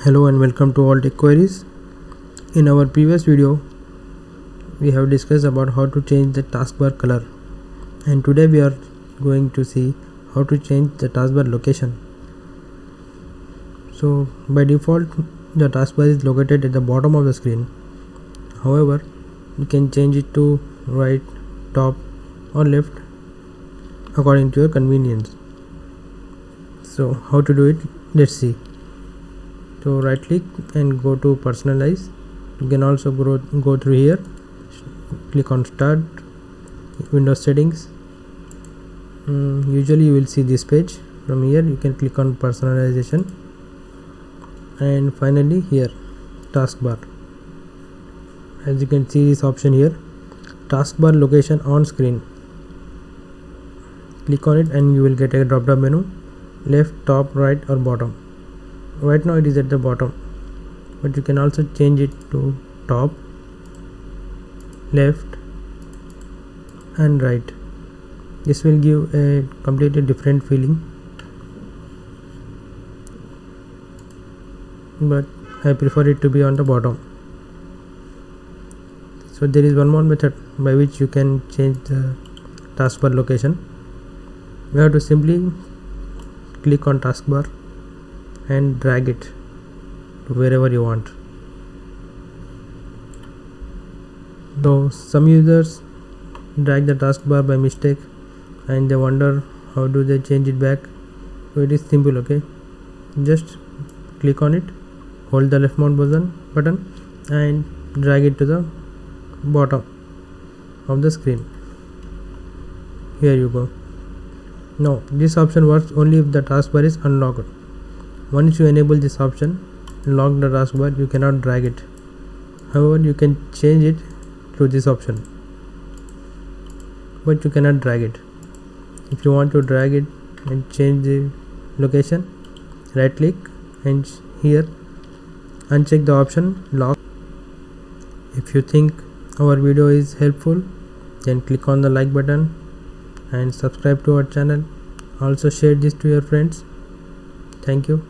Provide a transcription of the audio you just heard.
Hello and welcome to all tech queries. In our previous video we have discussed about how to change the taskbar color, and today we are going to see how to change the taskbar location. So by default the taskbar is located at the bottom of the screen. However, you can change it to right, top or left according to your convenience. So how to do it, let's see. So right click and go to personalize. You can also go through here, click on start, Windows settings. Usually you will see this page. From here you can click on personalization, and finally here taskbar. As you can see this option here, taskbar location on screen. Click on it and you will get a drop down menu, left, top, right or bottom. Right now it is at the bottom, but you can also change it to top, left and right. This will give a completely different feeling, but I prefer it to be on the bottom. So there is one more method by which you can change the taskbar location. You have to simply click on taskbar and drag it to wherever you want. So some users drag the taskbar by mistake and they wonder how do they change it back. So it is simple, okay? Just click on it, hold the left mouse button and drag it to the bottom of the screen. Here you go. Now this option works only if the taskbar is unlocked. Once you enable this option, lock the taskbar, you cannot drag it. However, you can change it through this option, but you cannot drag it. If you want to drag it and change the location, right click and here uncheck the option lock. If you think our video is helpful, then click on the like button and subscribe to our channel. Also share this to your friends. Thank you.